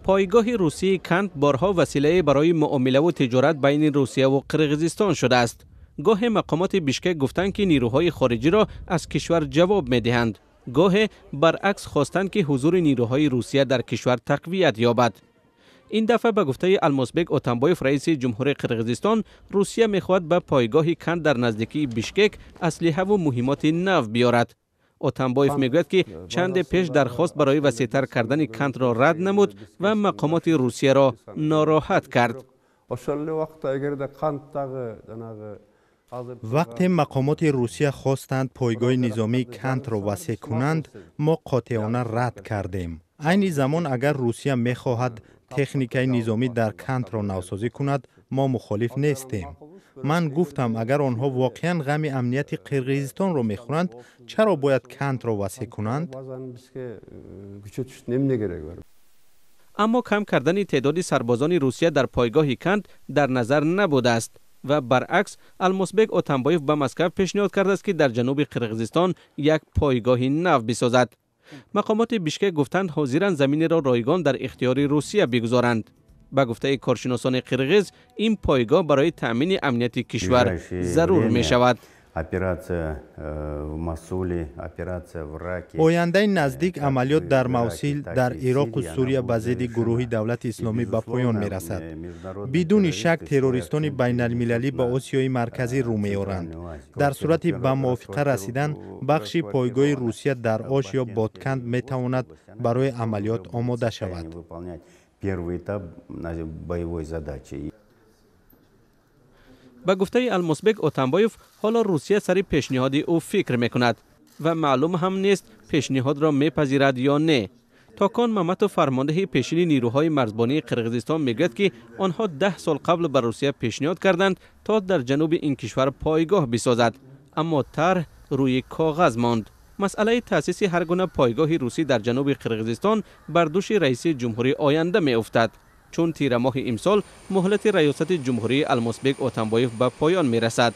پایگاه روسی کند بارها وسیله برای معامله و تجارت بین روسیه و قرقیزستان شده است. گاه مقامات بیشکک گفتند که نیروهای خارجی را از کشور جواب می‌دهند. گاه برعکس خواستند که حضور نیروهای روسیه در کشور تقویت یابد. این دفعه به گفته المازبک اتنبایف رئیس جمهوری قرقیزستان، روسیه می‌خواهد به پایگاه کند در نزدیکی بیشکک اسلحه و مهمات نو بیارد. اتنبایف میگوید که چند پیش درخواست برای وسیع‌تر کردن کند را رد نمود و مقامات روسیه را ناراحت کرد. وقتی مقامات روسیه خواستند پایگاه نظامی کند را وسیع کنند، ما قاطعانه رد کردیم. عین زمان اگر روسیه می‌خواهد تکنیکای نظامی در کند را نوسازی کند، ما مخالف نیستیم. من گفتم اگر آنها واقعا غم امنیت قرقیزستان را می‌خورند، چرا باید کند را وسیع کنند؟ اما کم کردن تعداد سربازان روسیه در پایگاه کند در نظر نبوده است و برعکس المازبک اتنبایف به مسکو پیشنهاد کرده است که در جنوب قرقیزستان یک پایگاه نو بسازد. مقامات بیشکک گفتند حاضرند زمین را رایگان در اختیار روسیه بگذارند. به گفته کارشناسان قرقیز، این پایگاه برای تأمین امنیت کشور ضرور می شود. آینده نزدیک عملیات در موصل در عراق و سوریه به ضد گروه دولت اسلامی به پایان می رسد. بدون شک تروریستان بین المللی به آسیای مرکزی رو می آورند. در صورت به موافقه رسیدن، بخش پایگاه روسیه در آش یا بادکند می تواند برای عملیات آماده شود. به گفته المازبک اتنبایف، حالا روسیه سر پیشنهاد او فکر میکند و معلوم هم نیست پیشنهاد را میپذیرد یا نه. تاکان ممتو فرمانده پیشین نیروهای مرزبانی قرقیزستان میگوید که آنها 10 سال قبل به روسیه پیشنهاد کردند تا در جنوب این کشور پایگاه بسازد، اما طرح روی کاغذ ماند. مسئله تأسیس هر گونه پایگاه روسی در جنوب قرقیزستان بر دوش رئیس جمهوری آینده می افتد، چون تیر ماه امسال مهلت ریاست جمهوری المازبک اتنبایف به پایان می رسد.